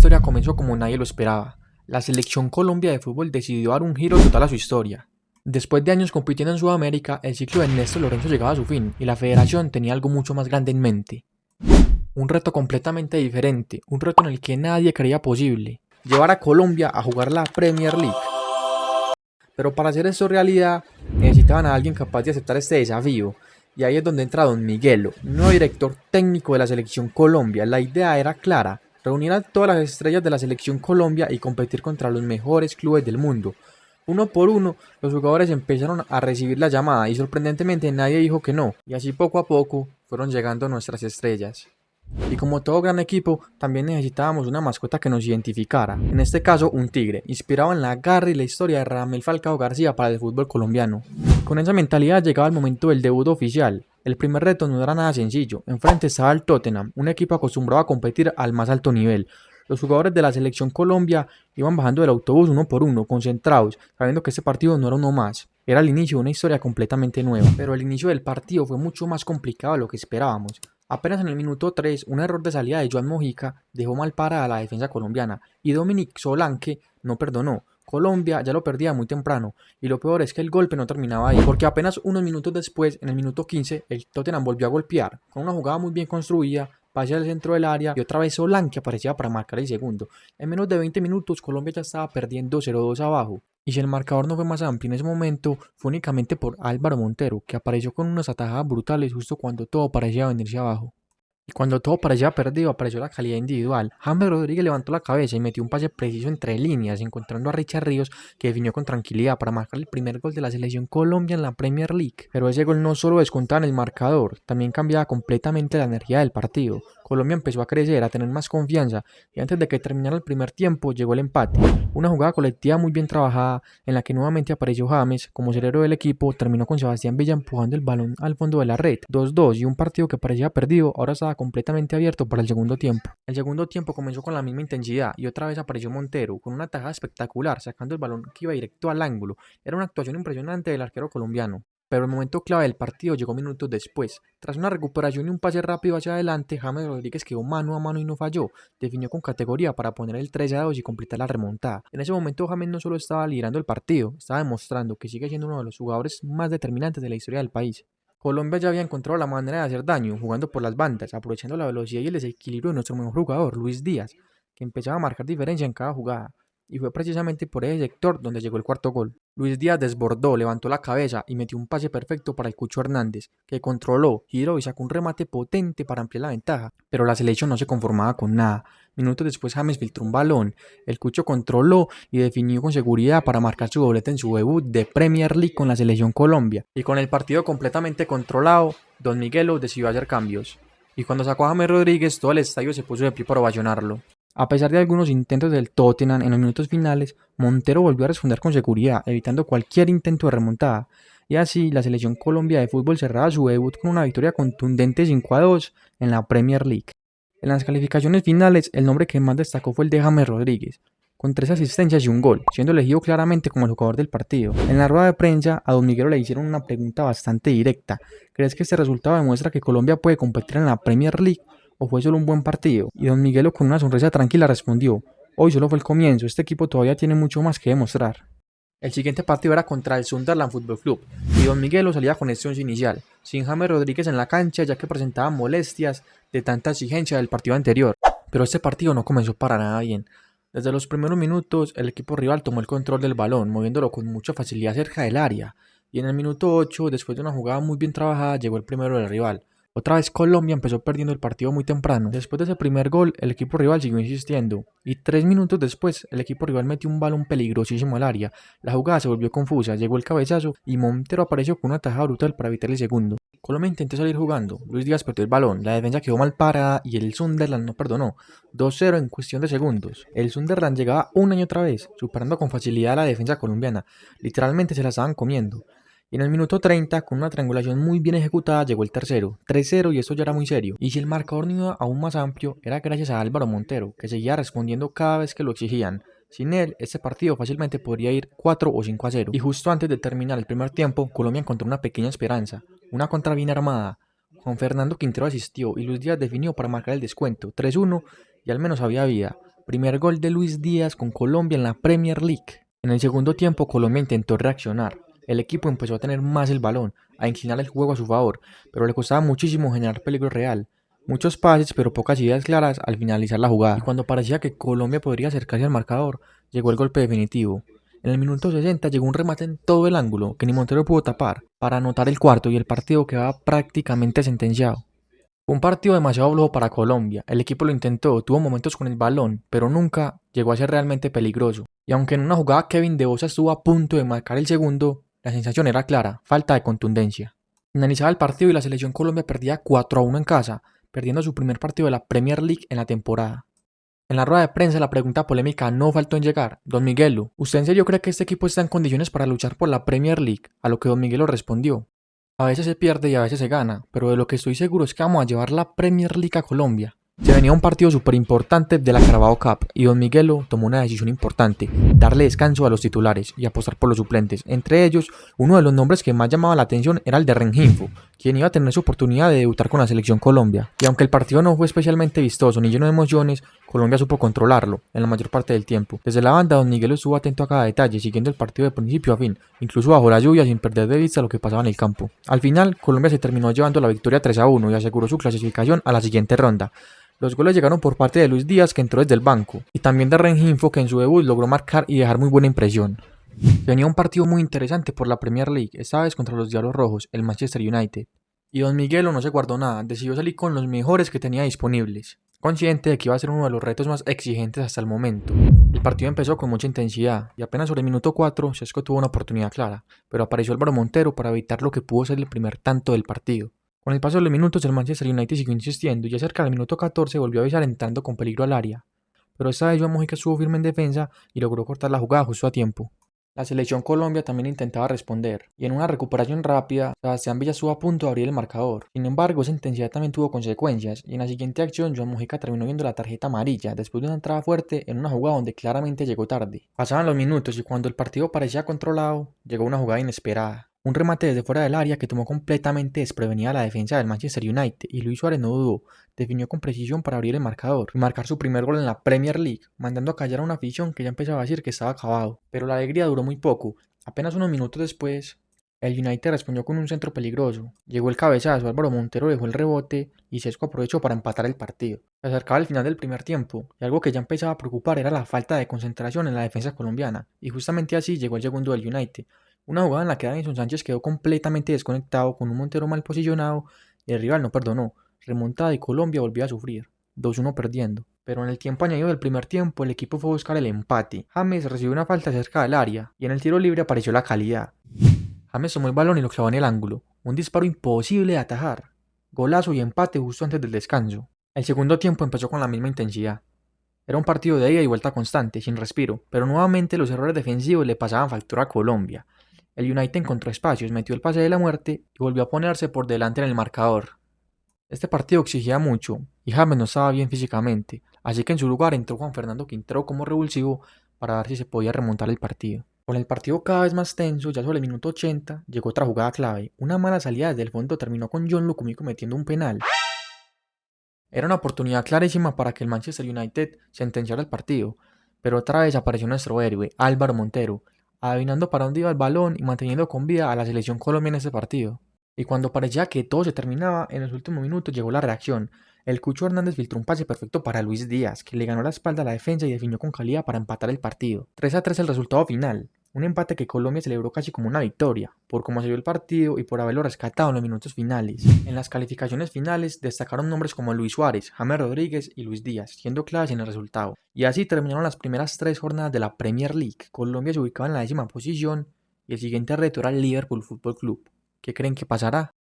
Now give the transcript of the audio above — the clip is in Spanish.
historia comenzó como nadie lo esperaba. La Selección Colombia de fútbol decidió dar un giro total a su historia. Después de años compitiendo en Sudamérica, el ciclo de Ernesto Lorenzo llegaba a su fin y la federación tenía algo mucho más grande en mente. Un reto completamente diferente, un reto en el que nadie creía posible: llevar a Colombia a jugar la Premier League. Pero para hacer eso realidad, necesitaban a alguien capaz de aceptar este desafío. Y ahí es donde entra Don Miguelo, nuevo director técnico de la Selección Colombia. La idea era clara: reunir a todas las estrellas de la Selección Colombia y competir contra los mejores clubes del mundo. Uno por uno, los jugadores empezaron a recibir la llamada y sorprendentemente nadie dijo que no. Y así poco a poco fueron llegando nuestras estrellas. Y como todo gran equipo, también necesitábamos una mascota que nos identificara. En este caso, un tigre, inspirado en la garra y la historia de Radamel Falcao García para el fútbol colombiano. Con esa mentalidad llegaba el momento del debut oficial. El primer reto no era nada sencillo. Enfrente estaba el Tottenham, un equipo acostumbrado a competir al más alto nivel. Los jugadores de la Selección Colombia iban bajando del autobús uno por uno, concentrados, sabiendo que este partido no era uno más. Era el inicio de una historia completamente nueva. Pero el inicio del partido fue mucho más complicado de lo que esperábamos. Apenas en el minuto 3, un error de salida de Joan Mojica dejó mal parada a la defensa colombiana y Dominic Solanke no perdonó. Colombia ya lo perdía muy temprano y lo peor es que el golpe no terminaba ahí, porque apenas unos minutos después, en el minuto 15, el Tottenham volvió a golpear con una jugada muy bien construida, pase al centro del área y otra vez Solanke aparecía para marcar el segundo. En menos de 20 minutos Colombia ya estaba perdiendo 0-2 abajo. Y si el marcador no fue más amplio en ese momento, fue únicamente por Álvaro Montero, que apareció con unas atajadas brutales justo cuando todo parecía venirse abajo. Y cuando todo parecía perdido, apareció la calidad individual. James Rodríguez levantó la cabeza y metió un pase preciso entre líneas, encontrando a Richard Ríos, que definió con tranquilidad para marcar el primer gol de la Selección Colombia en la Premier League. Pero ese gol no solo descontaba en el marcador, también cambiaba completamente la energía del partido. Colombia empezó a crecer, a tener más confianza, y antes de que terminara el primer tiempo llegó el empate. Una jugada colectiva muy bien trabajada, en la que nuevamente apareció James como cerebro del equipo. Terminó con Sebastián Villa empujando el balón al fondo de la red. 2-2, y un partido que parecía perdido ahora estaba completamente abierto para el segundo tiempo. El segundo tiempo comenzó con la misma intensidad y otra vez apareció Montero con una tajada espectacular, sacando el balón que iba directo al ángulo. Era una actuación impresionante del arquero colombiano. Pero el momento clave del partido llegó minutos después. Tras una recuperación y un pase rápido hacia adelante, James Rodríguez quedó mano a mano y no falló. Definió con categoría para poner el 3-2 y completar la remontada. En ese momento James no solo estaba liderando el partido, estaba demostrando que sigue siendo uno de los jugadores más determinantes de la historia del país. Colombia ya había encontrado la manera de hacer daño, jugando por las bandas, aprovechando la velocidad y el desequilibrio de nuestro mejor jugador, Luis Díaz, que empezaba a marcar diferencia en cada jugada. Y fue precisamente por ese sector donde llegó el cuarto gol. Luis Díaz desbordó, levantó la cabeza y metió un pase perfecto para el Cucho Hernández, que controló, giró y sacó un remate potente para ampliar la ventaja. Pero la selección no se conformaba con nada. Minutos después James filtró un balón, el Cucho controló y definió con seguridad para marcar su doblete en su debut de Premier League con la Selección Colombia. Y con el partido completamente controlado, Don Miguelo decidió hacer cambios. Y cuando sacó a James Rodríguez, todo el estadio se puso de pie para ovacionarlo. A pesar de algunos intentos del Tottenham en los minutos finales, Montero volvió a responder con seguridad, evitando cualquier intento de remontada. Y así, la Selección Colombia de fútbol cerraba su debut con una victoria contundente 5-2 en la Premier League. En las calificaciones finales, el nombre que más destacó fue el de James Rodríguez, con 3 asistencias y un gol, siendo elegido claramente como el jugador del partido. En la rueda de prensa, a Don Miguelo le hicieron una pregunta bastante directa: ¿crees que este resultado demuestra que Colombia puede competir en la Premier League o fue solo un buen partido? Y Don Miguelo, con una sonrisa tranquila, respondió: hoy solo fue el comienzo, este equipo todavía tiene mucho más que demostrar. El siguiente partido era contra el Sunderland Fútbol Club y Don Miguelo salía con este once inicial, sin James Rodríguez en la cancha, ya que presentaba molestias de tanta exigencia del partido anterior. Pero este partido no comenzó para nada bien. Desde los primeros minutos, el equipo rival tomó el control del balón, moviéndolo con mucha facilidad cerca del área, y en el minuto 8, después de una jugada muy bien trabajada, llegó el primero del rival. Otra vez Colombia empezó perdiendo el partido muy temprano. Después de ese primer gol, el equipo rival siguió insistiendo, y 3 minutos después, el equipo rival metió un balón peligrosísimo al área. La jugada se volvió confusa, llegó el cabezazo y Montero apareció con una tajada brutal para evitar el segundo. Colombia intentó salir jugando, Luis Díaz perdió el balón, la defensa quedó mal parada y el Sunderland no perdonó. 2-0 en cuestión de segundos. El Sunderland llegaba una y otra vez, superando con facilidad a la defensa colombiana. Literalmente se la estaban comiendo. Y en el minuto 30, con una triangulación muy bien ejecutada, llegó el tercero, 3-0, y esto ya era muy serio. Y si el marcador no iba aún más amplio, era gracias a Álvaro Montero, que seguía respondiendo cada vez que lo exigían. Sin él, este partido fácilmente podría ir 4 o 5-0. Y justo antes de terminar el primer tiempo, Colombia encontró una pequeña esperanza, una contra bien armada. Juan Fernando Quintero asistió y Luis Díaz definió para marcar el descuento, 3-1, y al menos había vida. Primer gol de Luis Díaz con Colombia en la Premier League. En el segundo tiempo Colombia intentó reaccionar. El equipo empezó a tener más el balón, a inclinar el juego a su favor, pero le costaba muchísimo generar peligro real. Muchos pases pero pocas ideas claras al finalizar la jugada. Y cuando parecía que Colombia podría acercarse al marcador, llegó el golpe definitivo. En el minuto 60 llegó un remate en todo el ángulo que ni Montero pudo tapar para anotar el cuarto y el partido quedaba prácticamente sentenciado. Fue un partido demasiado flojo para Colombia. El equipo lo intentó, tuvo momentos con el balón, pero nunca llegó a ser realmente peligroso. Y aunque en una jugada Kevin De Bosa estuvo a punto de marcar el segundo, la sensación era clara, falta de contundencia. Finalizaba el partido y la selección Colombia perdía 4-1 en casa, perdiendo su primer partido de la Premier League en la temporada. En la rueda de prensa la pregunta polémica no faltó en llegar. Don Miguelo, ¿usted en serio cree que este equipo está en condiciones para luchar por la Premier League? A lo que Don Miguelo respondió: a veces se pierde y a veces se gana, pero de lo que estoy seguro es que vamos a llevar la Premier League a Colombia. Se venía un partido súper importante de la Carabao Cup y Don Miguelo tomó una decisión importante: darle descanso a los titulares y apostar por los suplentes. Entre ellos, uno de los nombres que más llamaba la atención era el de Rengifo, quien iba a tener su oportunidad de debutar con la selección Colombia. Y aunque el partido no fue especialmente vistoso ni lleno de emociones, Colombia supo controlarlo en la mayor parte del tiempo. Desde la banda, Don Miguelo estuvo atento a cada detalle, siguiendo el partido de principio a fin, incluso bajo la lluvia, sin perder de vista lo que pasaba en el campo. Al final, Colombia se terminó llevando la victoria 3-1 y aseguró su clasificación a la siguiente ronda. Los goles llegaron por parte de Luis Díaz, que entró desde el banco, y también de Rengifo, que en su debut logró marcar y dejar muy buena impresión. Tenía un partido muy interesante por la Premier League, esta vez contra los Diablos Rojos, el Manchester United. Y Don Miguelo no se guardó nada, decidió salir con los mejores que tenía disponibles, consciente de que iba a ser uno de los retos más exigentes hasta el momento. El partido empezó con mucha intensidad, y apenas sobre el minuto 4, Sesco tuvo una oportunidad clara, pero apareció Álvaro Montero para evitar lo que pudo ser el primer tanto del partido. Con el paso de los minutos, el Manchester United siguió insistiendo y ya cerca del minuto 14 volvió a avisar entrando con peligro al área. Pero esta vez Joan Mojica estuvo firme en defensa y logró cortar la jugada justo a tiempo. La selección Colombia también intentaba responder, y en una recuperación rápida, Sebastián Villa estuvo a punto de abrir el marcador. Sin embargo, esa intensidad también tuvo consecuencias, y en la siguiente acción Joan Mojica terminó viendo la tarjeta amarilla después de una entrada fuerte en una jugada donde claramente llegó tarde. Pasaban los minutos y cuando el partido parecía controlado, llegó una jugada inesperada. Un remate desde fuera del área que tomó completamente desprevenida la defensa del Manchester United y Luis Suárez no dudó, definió con precisión para abrir el marcador y marcar su primer gol en la Premier League, mandando a callar a una afición que ya empezaba a decir que estaba acabado. Pero la alegría duró muy poco. Apenas unos minutos después, el United respondió con un centro peligroso. Llegó el cabezazo, Álvaro Montero dejó el rebote y Sesco aprovechó para empatar el partido. Se acercaba el final del primer tiempo y algo que ya empezaba a preocupar era la falta de concentración en la defensa colombiana, y justamente así llegó el segundo del United. Una jugada en la que Davinson Sánchez quedó completamente desconectado con un Montero mal posicionado y el rival no perdonó. Remontada y Colombia volvió a sufrir, 2-1 perdiendo. Pero en el tiempo añadido del primer tiempo el equipo fue a buscar el empate. James recibió una falta cerca del área y en el tiro libre apareció la calidad. James tomó el balón y lo clavó en el ángulo, un disparo imposible de atajar. Golazo y empate justo antes del descanso. El segundo tiempo empezó con la misma intensidad. Era un partido de ida y vuelta constante, sin respiro, pero nuevamente los errores defensivos le pasaban factura a Colombia. El United encontró espacios, metió el pase de la muerte y volvió a ponerse por delante en el marcador. Este partido exigía mucho y James no estaba bien físicamente, así que en su lugar entró Juan Fernando Quintero como revulsivo para ver si se podía remontar el partido. Con el partido cada vez más tenso, ya sobre el minuto 80, llegó otra jugada clave. Una mala salida desde el fondo terminó con John Lucumico metiendo un penal. Era una oportunidad clarísima para que el Manchester United sentenciara el partido, pero otra vez apareció nuestro héroe, Álvaro Montero, adivinando para dónde iba el balón y manteniendo con vida a la selección colombiana en este partido. Y cuando parecía que todo se terminaba, en los últimos minutos llegó la reacción. El Cucho Hernández filtró un pase perfecto para Luis Díaz, que le ganó la espalda a la defensa y definió con calidad para empatar el partido. 3-3 el resultado final. Un empate que Colombia celebró casi como una victoria, por cómo se dio el partido y por haberlo rescatado en los minutos finales. En las calificaciones finales destacaron nombres como Luis Suárez, James Rodríguez y Luis Díaz, siendo claves en el resultado. Y así terminaron las primeras 3 jornadas de la Premier League. Colombia se ubicaba en la 10ª posición y el siguiente reto era el Liverpool Fútbol Club. ¿Qué creen que pasará?